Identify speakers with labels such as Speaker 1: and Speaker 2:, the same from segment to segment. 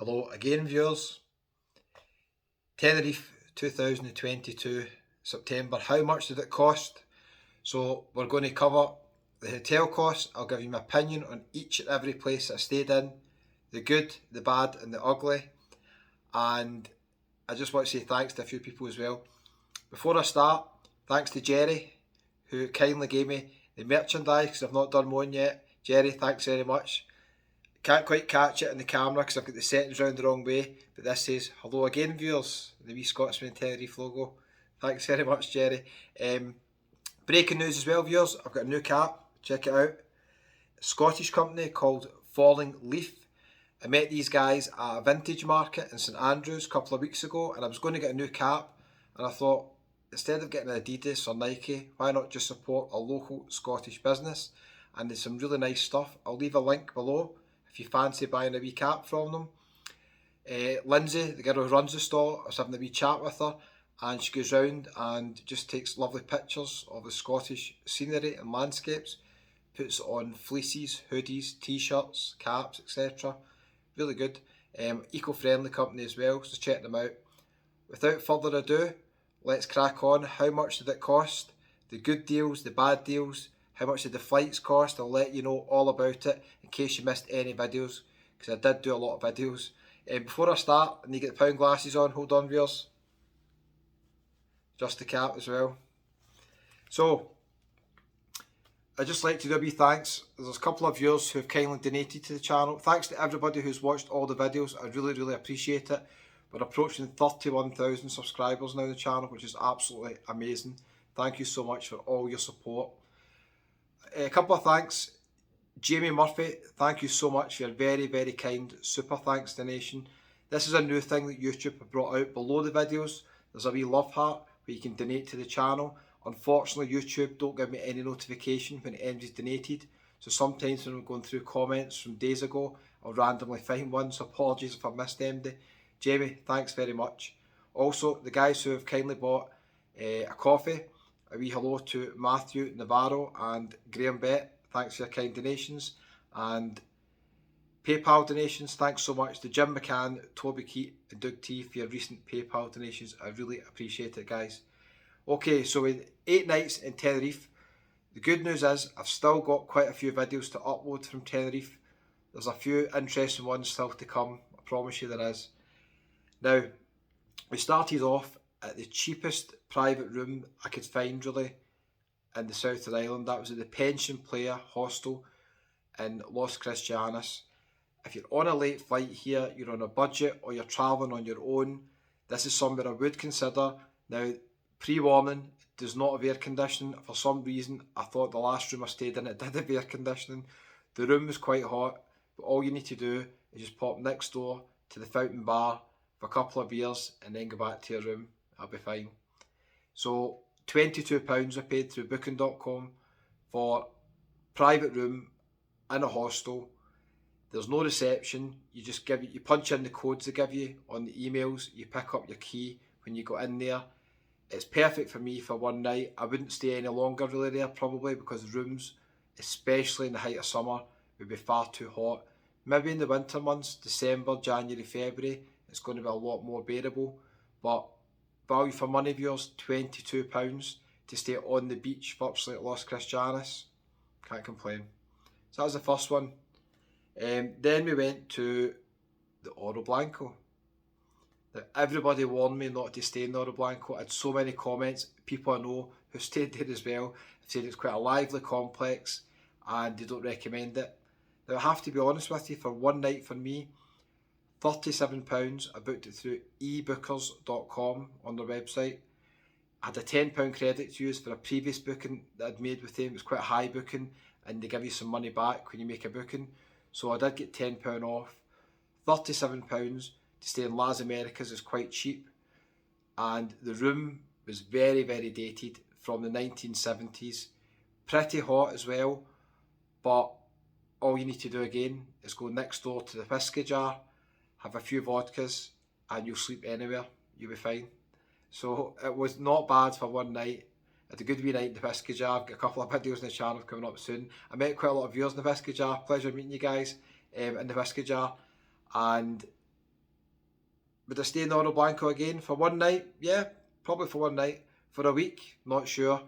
Speaker 1: Hello again, viewers. Tenerife 2022 September. How much did it cost? So we're going to cover the hotel costs. I'll give you my opinion on each and every place I stayed in, the good, the bad and the ugly. And I just want to say thanks to a few people as well. Before I start, thanks to Jerry, who kindly gave me the merchandise because I've not done one yet. Jerry, thanks very much. Can't quite catch it in the camera because I've got the settings round the wrong way, but this says hello again, viewers, the wee Scotsman Tenerife logo. Thanks very much, Jerry. Breaking news as well, viewers, I've got a new cap, check it out. A Scottish company called Falling Leaf. I met these guys at a vintage market in St Andrews a couple of weeks ago, and I was going to get a new cap, and I thought, instead of getting Adidas or Nike, why not just support a local Scottish business? And there's some really nice stuff. I'll leave a link below if you fancy buying a wee cap from them. Lindsay, the girl who runs the store, I was having a wee chat with her, and she goes round and just takes lovely pictures of the Scottish scenery and landscapes, puts on fleeces, hoodies, t-shirts, caps, etc. Really good. Eco-friendly company as well, so check them out. Without further ado, let's crack on. How much did it cost? The good deals, the bad deals, how much did the flights cost? I'll let you know all about it in case you missed any videos, because I did do a lot of videos. Before I start, I need to get the pound glasses on. Hold on, viewers. Just the cap as well. So, I'd just like to do a wee thanks. There's a couple of viewers who have kindly donated to the channel. Thanks to everybody who's watched all the videos. I really appreciate it. We're approaching 31,000 subscribers now on the channel, which is absolutely amazing. Thank you so much for all your support. A couple of thanks. Jamie Murphy, thank you so much for your very kind super thanks donation. This is a new thing that YouTube have brought out below the videos. There's a wee love heart where you can donate to the channel. Unfortunately, YouTube don't give me any notification when anybody's donated. So sometimes when I'm going through comments from days ago, I'll randomly find one. So apologies if I missed anybody. Jamie, thanks very much. Also, the guys who have kindly bought a coffee, a wee hello to Matthew Navarro and Graham Bett. Thanks for your kind donations. And PayPal donations, thanks so much to Jim McCann, Toby Keat and Doug T for your recent PayPal donations. I really appreciate it, guys. Okay, so with 8 nights in Tenerife, the good news is I've still got quite a few videos to upload from Tenerife. There's a few interesting ones still to come, I promise you there is. Now, we started off at the cheapest private room I could find really in the south of the island. That was at the Pension Player Hostel in Los Cristianos. If you're on a late flight here, you're on a budget or you're travelling on your own, this is somewhere I would consider. Now, pre-warning, it does not have air conditioning. For some reason, I thought the last room I stayed in, it did have air conditioning. The room was quite hot, but all you need to do is just pop next door to the fountain bar for a couple of beers and then go back to your room. I'll be fine. So £22 I paid through booking.com for private room in a hostel. There's no reception. You just you punch in the codes they give you on the emails. You pick up your key when you go in there. It's perfect for me for one night. I wouldn't stay any longer really there probably because the rooms, especially in the height of summer, would be far too hot. Maybe in the winter months, December, January, February, it's going to be a lot more bearable. But value for money, viewers, £22 to stay on the beach virtually at Los Cristianos. Can't complain. So that was the first one. Then we went to the Oro Blanco. Now, everybody warned me not to stay in the Oro Blanco. I had so many comments. People I know who stayed there as well have said it's quite a lively complex and they don't recommend it. Now, I have to be honest with you, for one night for me, £37. I booked it through ebookers.com on their website. I had a £10 credit to use for a previous booking that I'd made with them. It was quite a high booking and they give you some money back when you make a booking. So I did get £10 off. £37 to stay in Las Americas is quite cheap. And the room was very dated, from the 1970s. Pretty hot as well, but all you need to do again is go next door to the whiskey jar, have a few vodkas, and you'll sleep anywhere. You'll be fine. So it was not bad for one night. I had a good wee night in the whiskey jar. I've got a couple of videos on the channel coming up soon. I met quite a lot of viewers in the whiskey jar. Pleasure meeting you guys in the whiskey jar. And Would I stay in Oro Blanco again for one night? Yeah, probably for one night. For a week, not sure.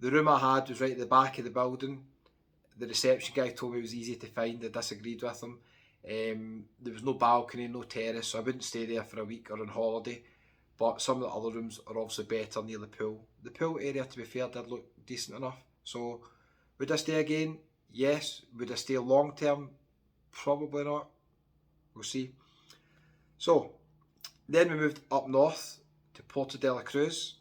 Speaker 1: The room I had was right at the back of the building. The reception guy told me it was easy to find. I disagreed with him. There was no balcony, no terrace, so I wouldn't stay there for a week or on holiday. But some of the other rooms are obviously better near the pool. The pool area, to be fair, did look decent enough. So, would I stay again? Yes. Would I stay long term? Probably not. We'll see. So, then we moved up north to Puerto De La Cruz.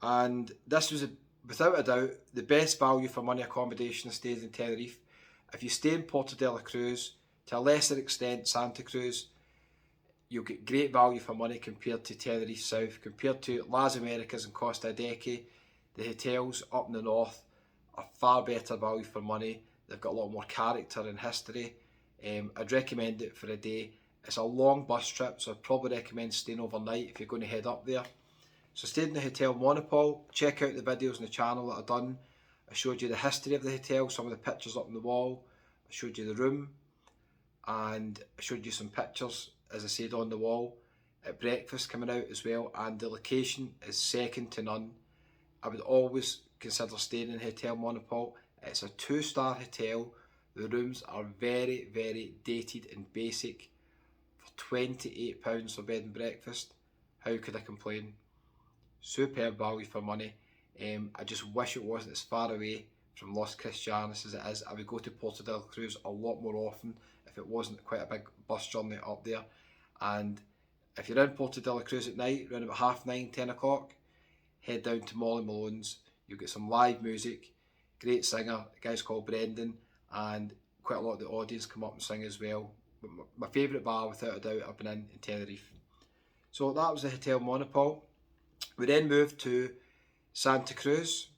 Speaker 1: And this was, without a doubt, the best value for money accommodation stays in Tenerife. If you stay in Puerto De La Cruz, to a lesser extent Santa Cruz, you'll get great value for money compared to Tenerife South. Compared to Las Americas and Costa Adeque, the hotels up in the north are far better value for money. They've got a lot more character and history. I'd recommend it for a day. It's a long bus trip, so I'd probably recommend staying overnight if you're going to head up there. So I stayed in the Hotel Monopole. Check out the videos on the channel that I've done. I showed you the history of the hotel, some of the pictures up on the wall. I showed you the room, and I showed you some pictures, as I said, on the wall at breakfast coming out as well. And the location is second to none. I would always consider staying in Hotel Monopole. It's a 2-star hotel. The rooms are very, very dated and basic. For £28 for bed and breakfast, how could I complain? Superb value for money. I just wish it wasn't as far away from Los Cristianos as it is. I would go to Puerto de la Cruz a lot more often if it wasn't quite a big bus journey up there. And if you're in Puerto de la Cruz at night, around about 9:30, 10 o'clock, head down to Molly Malone's. You'll get some live music, great singer, a guy's called Brendan, and quite a lot of the audience come up and sing as well. But my favourite bar, without a doubt, I've been in Tenerife. So that was the Hotel Monopole. We then moved to Santa Cruz.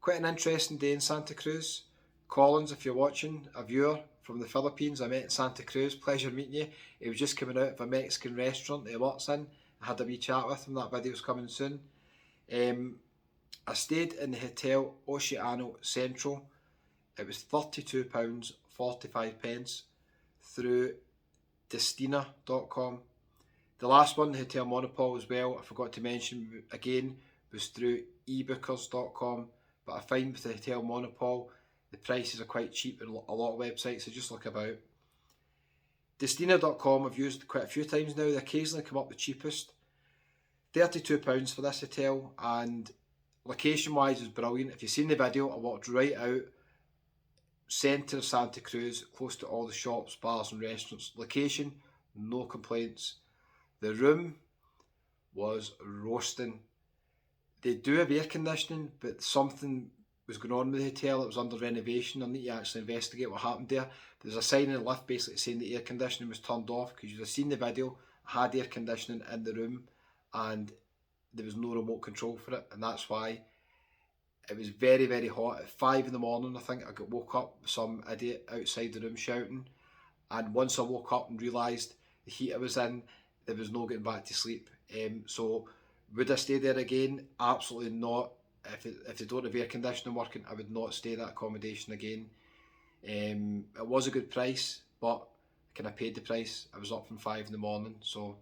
Speaker 1: Quite an interesting day in Santa Cruz. Collins, if you're watching, a viewer from the Philippines, I met in Santa Cruz. Pleasure meeting you. He was just coming out of a Mexican restaurant that he works in. I had a wee chat with him. That video's coming soon. I stayed in the Hotel Oceano Central. It was £32.45 through Destina.com. The last one, the Hotel Monopole as well, I forgot to mention again, was through ebookers.com. But I find with the Hotel Monopole, the prices are quite cheap on a lot of websites, so just look about. Destina.com I've used quite a few times now. They occasionally come up the cheapest. £32 for this hotel, and location wise is brilliant. If you've seen the video, I walked right out centre of Santa Cruz, close to all the shops, bars and restaurants. Location, no complaints. The room was roasting. They do have air conditioning, but something was going on with the hotel. It was under renovation. I need to actually investigate what happened there. There's a sign in the lift basically saying the air conditioning was turned off, because you've seen the video. I had air conditioning in the room and there was no remote control for it, and that's why it was very, very hot. At 5 in the morning, I think, I got woke up with some idiot outside the room shouting, and once I woke up and realised the heat I was in, there was no getting back to sleep. So would I stay there again? Absolutely not. If they don't have air conditioning working, I would not stay that accommodation again. It was a good price, but I kind of paid the price. I was up from 5 in the morning, so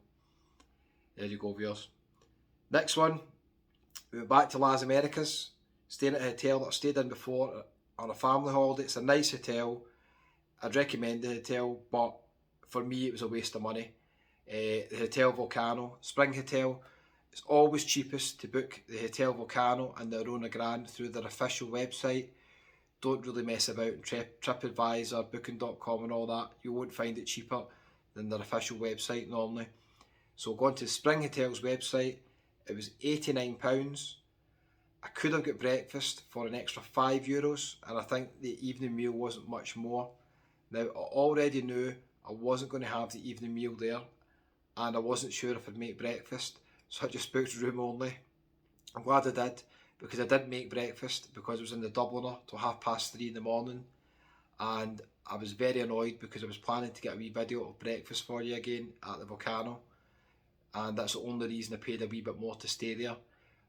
Speaker 1: there you go, viewers. Next one, we went back to Las Americas, staying at a hotel that I stayed in before on a family holiday. It's a nice hotel. I'd recommend the hotel, but for me it was a waste of money. The Hotel Volcano, Spring Hotel. It's always cheapest to book the Hotel Volcano and the Arona Grande through their official website. Don't really mess about in TripAdvisor, Booking.com and all that. You won't find it cheaper than their official website normally. So going to Spring Hotel's website, it was £89. I could have got breakfast for an extra €5, and I think the evening meal wasn't much more. Now, I already knew I wasn't going to have the evening meal there, and I wasn't sure if I'd make breakfast, so I just booked room only. I'm glad I did, because I didn't make breakfast because I was in the Dubliner till 3:30 in the morning, and I was very annoyed because I was planning to get a wee video of breakfast for you again at the Volcano, and that's the only reason I paid a wee bit more to stay there.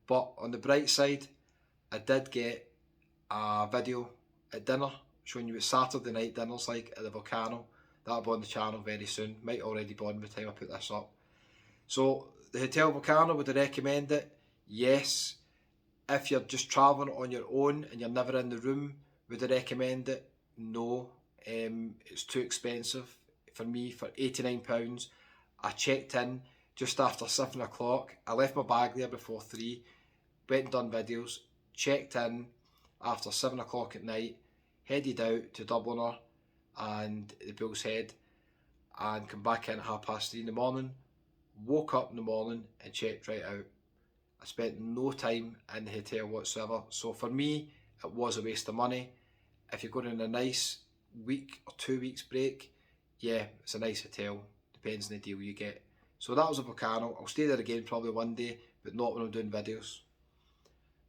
Speaker 1: But on the bright side, I did get a video at dinner showing you what Saturday night dinner's like at the Volcano. That'll be on the channel very soon. Might already be on by the time I put this up. So the Hotel Volcano, would I recommend it? Yes. If you're just travelling on your own and you're never in the room, would I recommend it? No. It's too expensive for me. For £89, I checked in just after 7 o'clock. I left my bag there before 3, went and done videos, checked in after 7 o'clock at night, headed out to Dubliner and the Bull's Head, and come back in at 3:30 in the morning, woke up in the morning and checked right out. I spent no time in the hotel whatsoever. So for me, it was a waste of money. If you're going on a nice week or 2 weeks break, yeah, it's a nice hotel. Depends on the deal you get. So that was a Volcano. I'll stay there again probably one day, but not when I'm doing videos.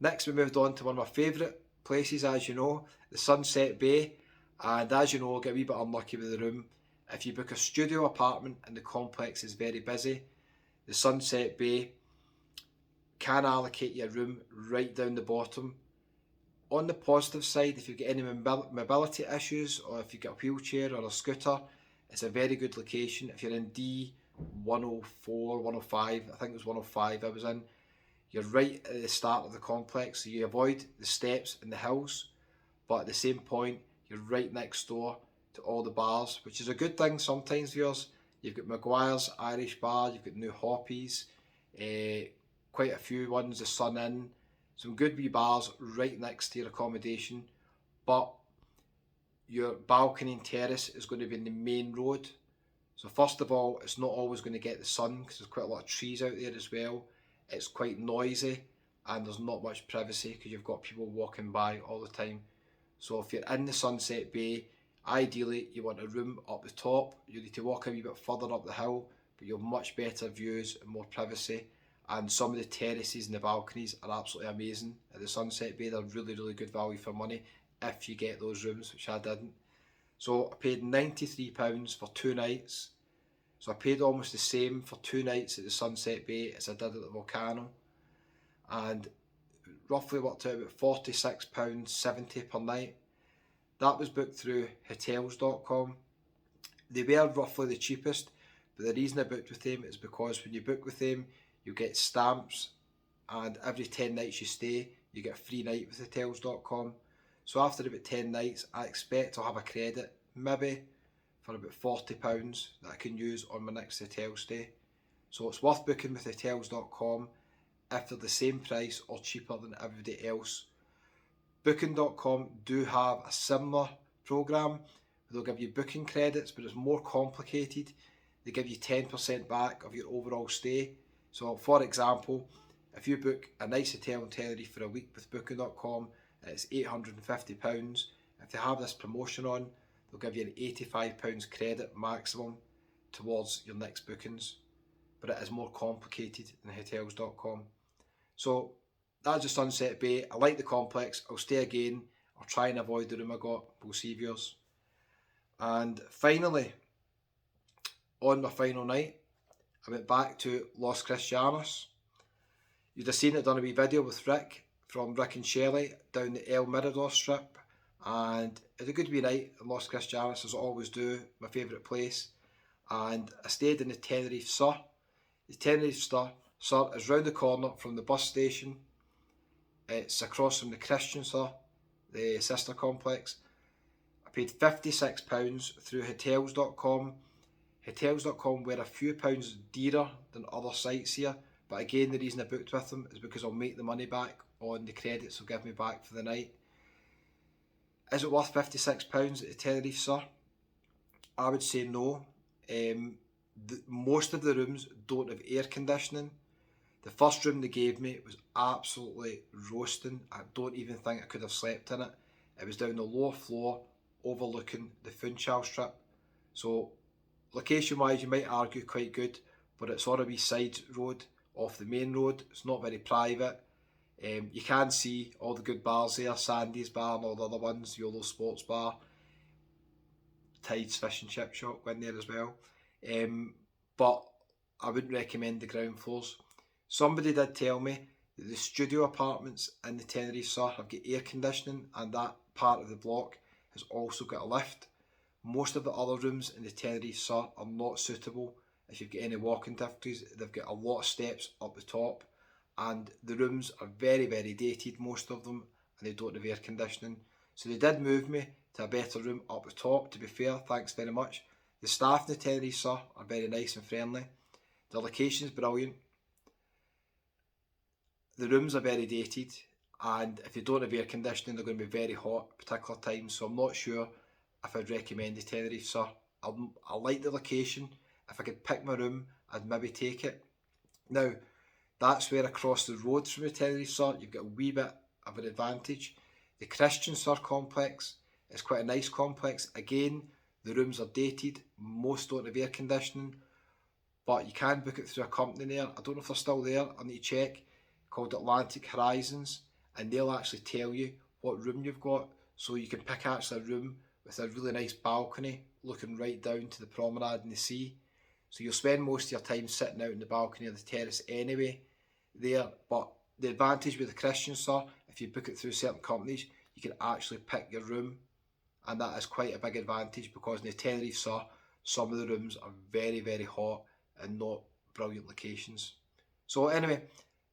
Speaker 1: Next, we moved on to one of my favourite places, as you know, the Sunset Bay. And as you know, I get a wee bit unlucky with the room. If you book a studio apartment and the complex is very busy, the Sunset Bay can allocate you a room right down the bottom. On the positive side, if you've got any mobility issues, or if you've got a wheelchair or a scooter, it's a very good location. If you're in D104, 105, I think it was 105 I was in, you're right at the start of the complex, so you avoid the steps and the hills, but at the same point, you're right next door to all the bars, which is a good thing sometimes, viewers. You've got Maguire's Irish Bar, you've got New Hoppies, quite a few ones, the Sun Inn, some good wee bars right next to your accommodation, but your balcony and terrace is going to be in the main road. So first of all, it's not always going to get the sun because there's quite a lot of trees out there as well. It's quite noisy and there's not much privacy because you've got people walking by all the time. So if you're in the Sunset Bay, ideally you want a room up the top. You need to walk a wee bit further up the hill, but you'll have much better views and more privacy. And some of the terraces and the balconies are absolutely amazing at the Sunset Bay. They're really, really good value for money if you get those rooms, which I didn't. So I paid £93 for 2 nights. So I paid almost the same for 2 nights at the Sunset Bay as I did at the Volcano. And roughly worked out about £46.70 per night. That was booked through hotels.com. They were roughly the cheapest, but the reason I booked with them is because when you book with them, you get stamps, and every 10 nights you stay, you get a free night with hotels.com. So after about 10 nights, I expect to have a credit, maybe for about £40 that I can use on my next hotel stay. So it's worth booking with hotels.com if they're the same price or cheaper than everybody else. Booking.com do have a similar program. They'll give you booking credits, but it's more complicated. They give you 10% back of your overall stay. So for example, if you book a nice hotel in Tenerife for a week with Booking.com, it's £850. If they have this promotion on, they'll give you an £85 credit maximum towards your next bookings. But it is more complicated than hotels.com. So that's the Sunset Bay. I like the complex. I'll stay again. I'll try and avoid the room I got. We'll see, viewers. And finally, on my final night, I went back to Los Cristianos. You'd have seen it, done a wee video with Rick from Rick and Shelley down the El Mirador strip, and it was a good wee night in Los Cristianos, as I always do, my favourite place. And I stayed in the Tenerife Sur. The Tenerife Sur is round the corner from the bus station. It's across from the Christian Sur, the sister complex. I paid £56 through hotels.com. Hotels.com were a few pounds dearer than other sites here, but again, the reason I booked with them is because I'll make the money back on the credits they'll give me back for the night. Is it worth £56 at the Tenerife Sur? I would say no. Most of the rooms don't have air conditioning. The first room they gave me was absolutely roasting. I don't even think I could have slept in it. It was down the lower floor overlooking the Funchal strip. So location wise, you might argue quite good, but it's on a wee side road off the main road. It's not very private. You can see all the good bars there, Sandy's Bar and all the other ones, YOLO Sports Bar, Tide's Fish and Chip Shop, went there as well. But I wouldn't recommend the ground floors. Somebody did tell me that the studio apartments in the Tenerife Sur have got air conditioning, and that part of the block has also got a lift. Most of the other rooms in the Tenerife Sur are not suitable if you've got any walking difficulties, they've got a lot of steps up the top, and the rooms are very, very dated, most of them, and they don't have air conditioning. So they did move me to a better room up the top, to be fair, thanks very much. The staff in the Tenerife, sir, are very nice and friendly. The location's brilliant. The rooms are very dated, and if you don't have air conditioning, they're going to be very hot at particular times, so I'm not sure if I'd recommend the Tenerife, sir. I like the location. If I could pick my room, I'd maybe take it. Now, that's where across the road from the Tenerife, sir, you've got a wee bit of an advantage. The Christian, sir, complex is quite a nice complex. Again, the rooms are dated. Most don't have air conditioning, but you can book it through a company there. I don't know if they're still there. I need to check. Called Atlantic Horizons, and they'll actually tell you what room you've got. So you can pick actually a room with a really nice balcony looking right down to the promenade and the sea. So you'll spend most of your time sitting out in the balcony of the terrace anyway there. But the advantage with the Christian, sir, if you book it through certain companies, you can actually pick your room, and that is quite a big advantage, because in the Tenerife, sir, some of the rooms are very, very hot and not brilliant locations. So anyway,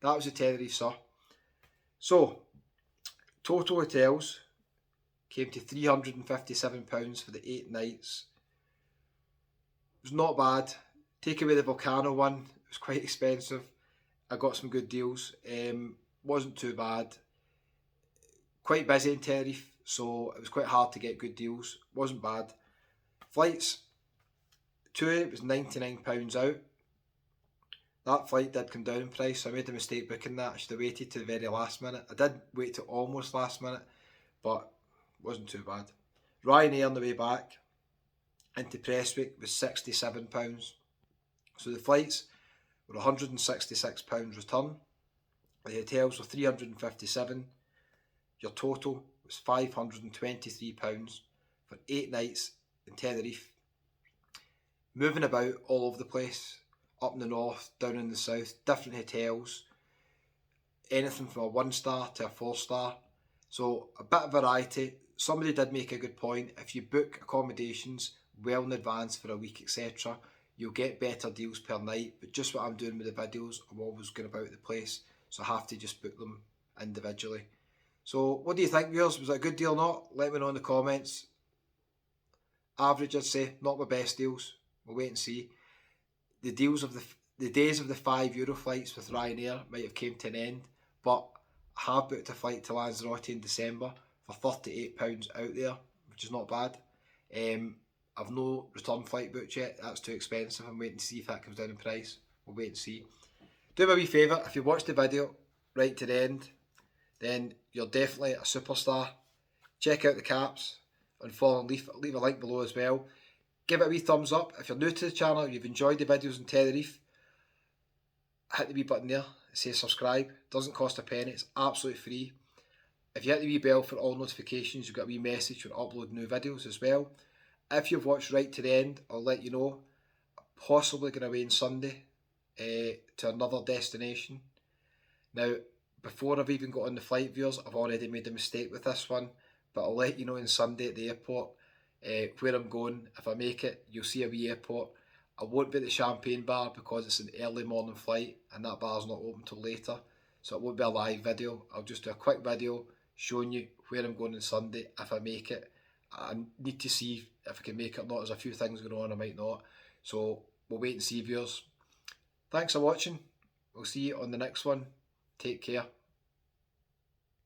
Speaker 1: that was the Tenerife, sir. So, total hotels came to £357 for the 8 nights. It was not bad. Take away the Volcano one, it was quite expensive. I got some good deals. Wasn't too bad. Quite busy in Tenerife, so it was quite hard to get good deals. Wasn't bad. Flights, to it was £99 out. That flight did come down in price, so I made a mistake booking that. I should have waited to the very last minute. I did wait till almost last minute, but it wasn't too bad. Ryanair on the way back into Prestwick was £67. So the flights were £166 return. The hotels were £357. Your total was £523 for 8 nights in Tenerife. Moving about all over the place. Up in the north, down in the south, different hotels, anything from a 1-star to a 4-star. So a bit of variety. Somebody did make a good point. If you book accommodations well in advance for a week, etc., you'll get better deals per night. But just what I'm doing with the videos, I'm always going about the place, so I have to just book them individually. So what do you think, viewers? Was it a good deal or not? Let me know in the comments. Average, I'd say, not my best deals. We'll wait and see. The days of the €5 flights with Ryanair might have came to an end, but I have booked a flight to Lanzarote in December for £38 out there, which is not bad. I've no return flight booked yet. That's too expensive. I'm waiting to see if that comes down in price. We'll wait and see. Do me a wee favour, if you watched the video right to the end, then you're definitely a superstar. Check out the caps and follow and leave a link below as well. Give it a wee thumbs up. If you're new to the channel, you've enjoyed the videos in Tenerife, hit the wee button there. It says subscribe. It doesn't cost a penny. It's absolutely free. If you hit the wee bell for all notifications, you'll get a wee message when I upload new videos as well. If you've watched right to the end, I'll let you know. I'm possibly going away on Sunday to another destination. Now, before I've even got on the flight, viewers, I've already made a mistake with this one, but I'll let you know on Sunday at the airport where I'm going. If I make it, you'll see a wee airport. I won't be at the champagne bar because it's an early morning flight and that bar's not open till later, so it won't be a live video. I'll just do a quick video showing you where I'm going on Sunday if I make it. I need to see if I can make it or not. There's a few things going on, I might not, so we'll wait and see, viewers. Thanks for watching. We'll see you on the next one. Take care.